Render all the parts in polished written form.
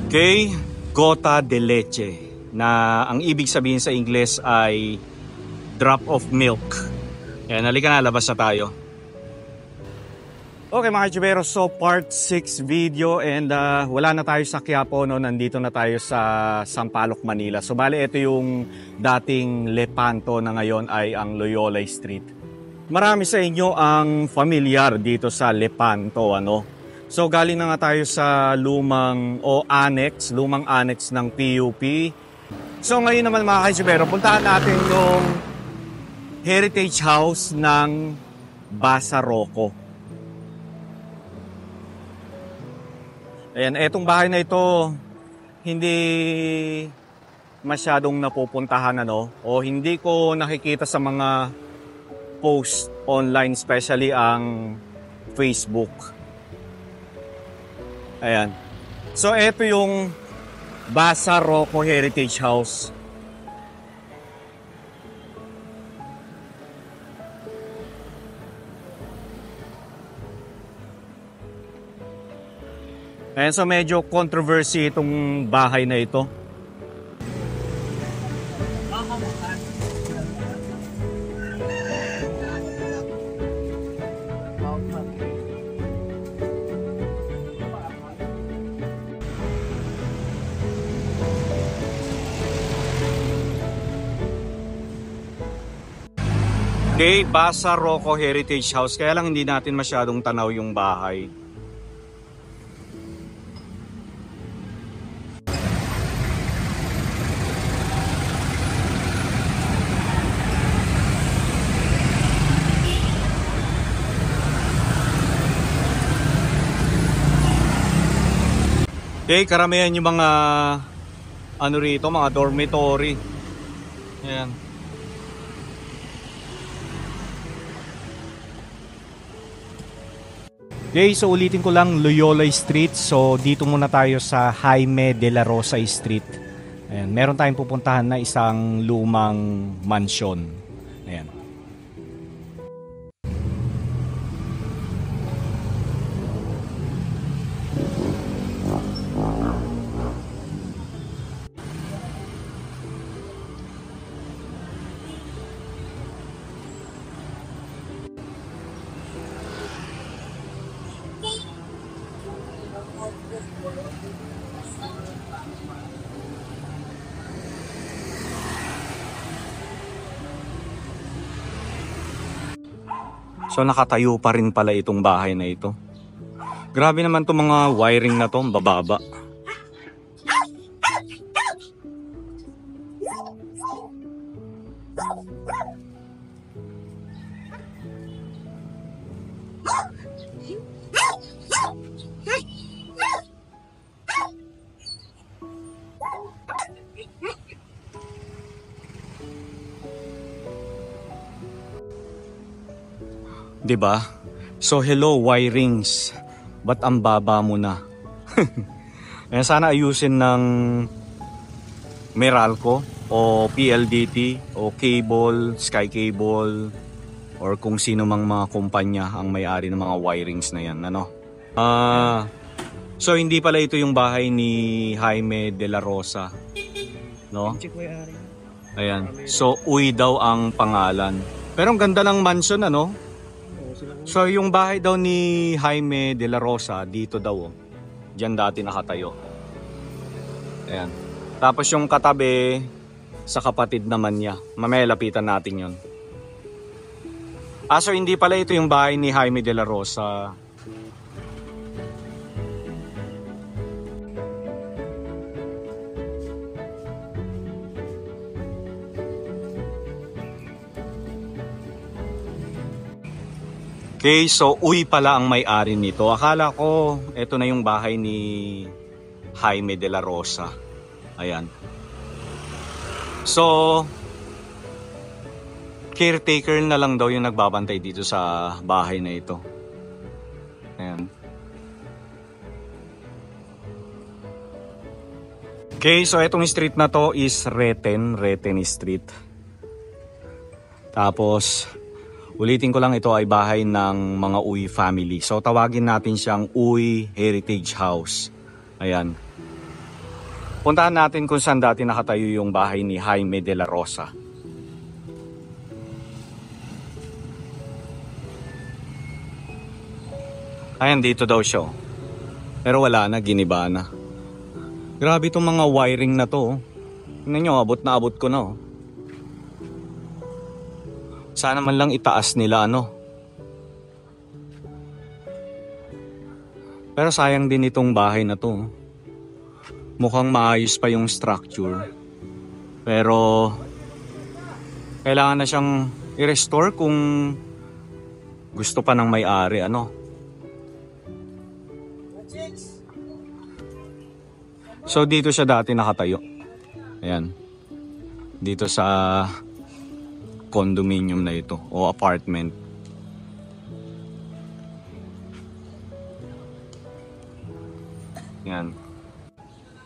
kay gota de leche, na ang ibig sabihin sa Ingles ay drop of milk. Yan, halika na, labas na tayo. Okay mga Chibero, so part 6 video and wala na tayo sa Quiapo, no? Nandito na tayo sa Sampaloc, Manila. So bali, ito yung dating Lepanto na ngayon ay ang Loyola Street. Marami sa inyo ang familiar dito sa Lepanto, ano? So galing na nga tayo sa lumang annex ng PUP. So ngayon naman mga Chibero, puntahan natin yung Heritage House ng Basa Rocco. Ayan, etong bahay na ito, hindi masyadong napupuntahan, ano, o hindi ko nakikita sa mga post online, especially ang Facebook. Ayan. So, ito yung Basa Rocco Heritage House. Ayan, so medyo controversy itong bahay na ito. Okay, Basa Rocco Heritage House. Kaya lang hindi natin masyadong tanaw yung bahay. Okay, karamihan yung mga ano rito, mga dormitory. Ayan. Okay, so ulitin ko lang, Loyola Street. So dito muna tayo sa Jaime de la Rosa Street. Ayan, meron tayong pupuntahan na isang lumang mansyon. Ayan. So nakatayo pa rin pala itong bahay na ito. Grabe naman itong mga wiring na to, bababa. Diba? So hello wirings, ba't ang baba mo na? Ayan, sana ayusin ng Meralco o PLDT o cable, Sky Cable, or kung sino mang mga kumpanya ang may-ari ng mga wirings na yan, ano? So hindi pala ito yung bahay ni Jaime de la Rosa, no? Ayan, so Uy daw ang pangalan. Pero ang ganda ng mansion, ano? So yung bahay daw ni Jaime de la Rosa, dito daw, oh. Diyan dati nakatayo. Ayan. Tapos yung katabi sa kapatid naman niya. Mamaya lapitan natin yon. So hindi pala ito yung bahay ni Jaime de la Rosa. Okay, so Uy pala ang may-ari nito. Akala ko ito na yung bahay ni Jaime de la Rosa. Ayan. So caretaker na lang daw yung nagbabantay dito sa bahay na ito. Ayan. Okay, so itong street na to is Reten Street. Tapos ulitin ko lang, ito ay bahay ng mga Uy family. So tawagin natin siyang Uy Heritage House. Ayan. Puntahan natin kung saan dati nakatayo yung bahay ni Jaime de la Rosa. Ayan, dito daw siya. Pero wala na, giniba na. Grabe itong mga wiring na to. Tingnan nyo, abot na abot ko na. Sana man lang itaas nila Pero sayang din itong bahay na to. Mukhang maayos pa yung structure. Pero kailangan na siyang i-restore kung gusto pa ng may-ari, So dito siya dati nakatayo. Ayan. Dito sa condominium na ito o apartment. Ayan.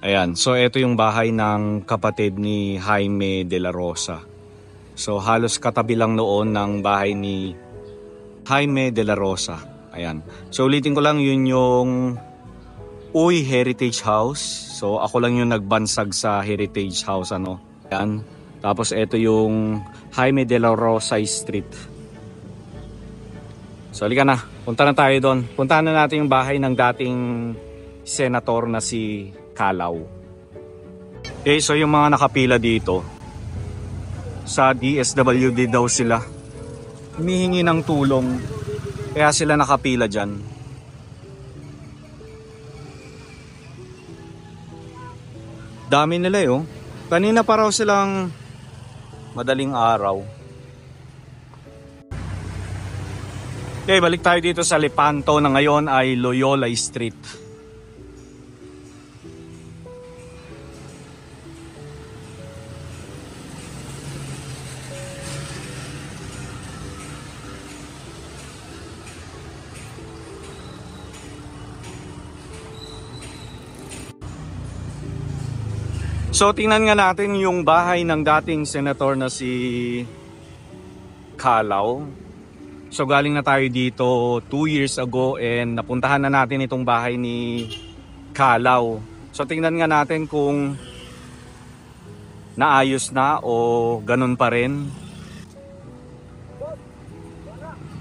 Ayan. So ito yung bahay ng kapatid ni Jaime de la Rosa. So halos katabi lang noon ng bahay ni Jaime de la Rosa. Ayan. So ulitin ko lang, yun yung Uy Heritage House. So ako lang yung nagbansag sa Heritage House Yan. Tapos ito yung Jaime de la Rosa Street. So halika na. Punta na tayo doon. Puntahan na natin yung bahay ng dating senator na si Calao. Okay, so yung mga nakapila dito sa DSWD daw sila. Humihingi ng tulong. Kaya sila nakapila dyan. Dami nila Kanina pa raw silang madaling araw. Okay, balik tayo dito sa Lepanto na ngayon ay Loyola Street. So tingnan nga natin yung bahay ng dating senator na si Calao. So galing na tayo dito 2 years ago and napuntahan na natin itong bahay ni Calao. So tingnan nga natin kung naayos na o ganun pa rin.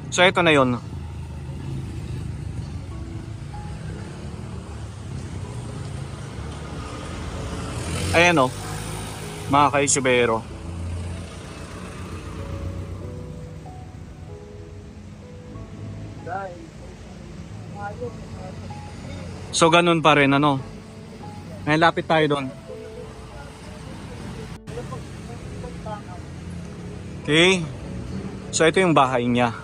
So ito na yun. Ayan mga kaisubero. So ganun pa rin May lapit tayo doon. Okay. So ito yung bahay niya.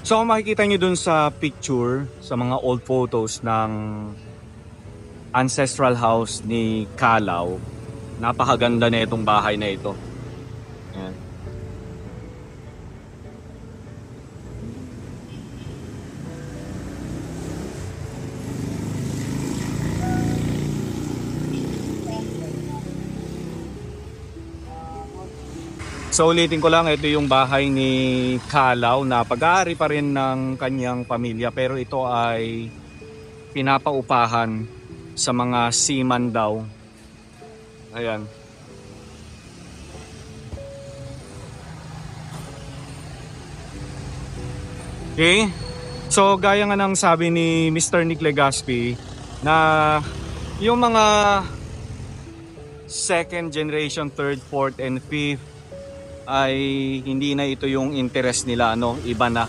So kung makikita nyo dun sa picture, sa mga old photos ng ancestral house ni Calao, napakaganda na itong bahay na ito. Ayan. So ulitin ko lang, ito yung bahay ni Calao na pag-aari pa rin ng kanyang pamilya, pero ito ay pinapaupahan sa mga seaman daw. Ayan. Okay. So gaya nga ng sabi ni Mr. Nick Legaspi na yung mga second generation, third, fourth, and fifth ay hindi na ito yung interest nila, iba na.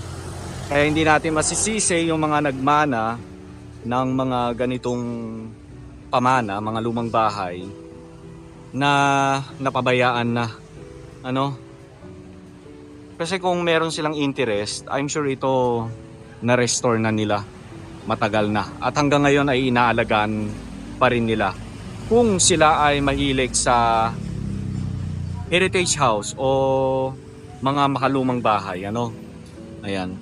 Kaya hindi natin masisisi yung mga nagmana ng mga ganitong pamana, mga lumang bahay na napabayaan na. Kasi kung meron silang interest, I'm sure ito na-restore na nila matagal na. At hanggang ngayon ay inaalagaan pa rin nila. Kung sila ay mahilig sa heritage house o mga makalumang bahay, Ayan.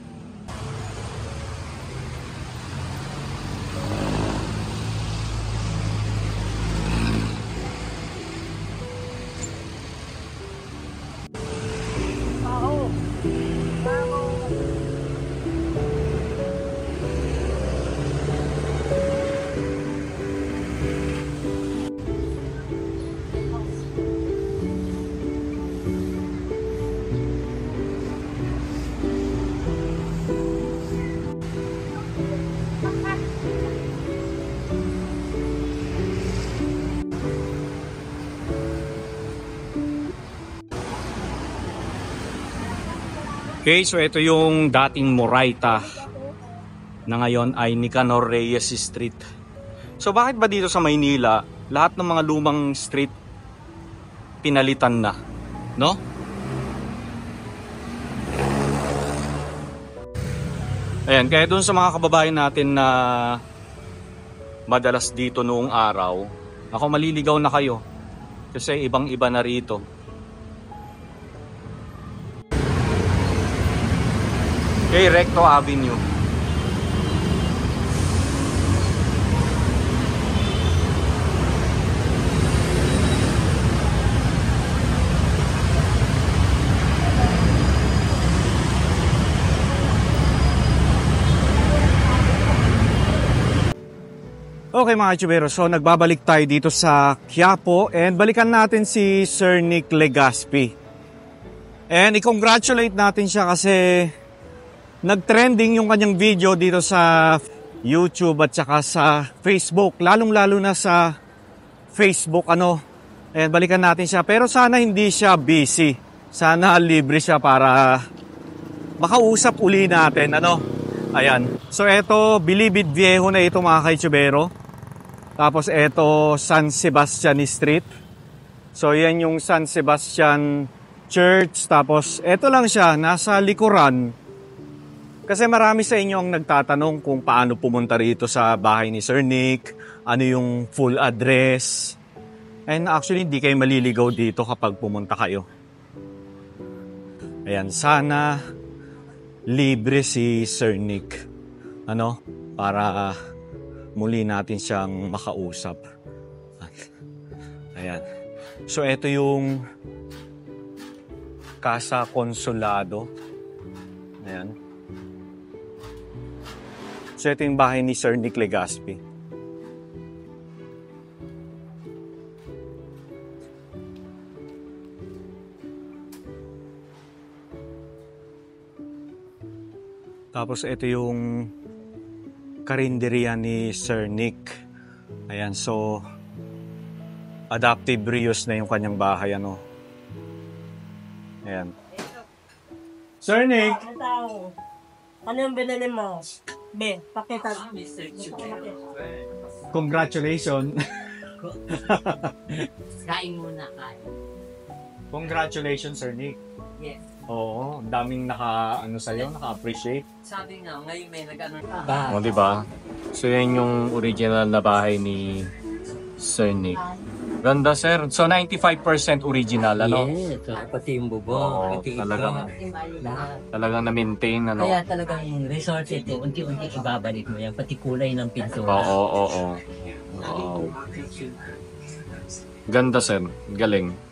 Okay, so ito yung dating Moraita na ngayon ay Nicanor Reyes Street. So bakit ba dito sa Maynila, lahat ng mga lumang street pinalitan na, no? Ayan, kaya dun sa mga kababayan natin na madalas dito noong araw, ako maliligaw na kayo kasi ibang-iba na rito. Okay, Recto Avenue. Okay mga Chubero, so nagbabalik tayo dito sa Quiapo and balikan natin si Sir Nick Legaspi. And i-congratulate natin siya kasi nag-trending yung kanyang video dito sa YouTube at saka sa Facebook. Lalong-lalo na sa Facebook, And balikan natin siya. Pero sana hindi siya busy. Sana libre siya para makausap uli natin, Ayan. So eto, Bilibid Viejo na ito mga Kaichubero. Tapos eto, San Sebastian Street. So yan yung San Sebastian Church. Tapos eto lang siya, nasa likuran. Kasi marami sa inyo ang nagtatanong kung paano pumunta rito sa bahay ni Sir Nick, ano yung full address. And actually, hindi kayo maliligaw dito kapag pumunta kayo. Ayan, sana libre si Sir Nick. Para muli natin siyang makausap. Ayan. So, ito yung Casa Consulado. Ayan. So, ito yung bahay ni Sir Nick Legaspi. Tapos, ito yung karinderya ni Sir Nick. Ayan, so, adaptive reuse na yung kanyang bahay, Ayan. Sir Nick! Ano yung binili mo? Be, pakita. Congratulations. Kain muna, kain. Congratulations, Sir Nick. Yes. Oo, ang daming naka-appreciate. Sabi nga, ngayon may nag-ano. O, diba? So, yan yung original na bahay ni Sir Nick. Ganda, sir. So, 95% original, Yes, so, pati yung bubong, Oo, pati talagang- lahat. Talagang na-maintain, Kaya talagang resort ito, unti-unti ibabalik mo yan, pati kulay ng pintura. Oo. Ganda, sir. Galing.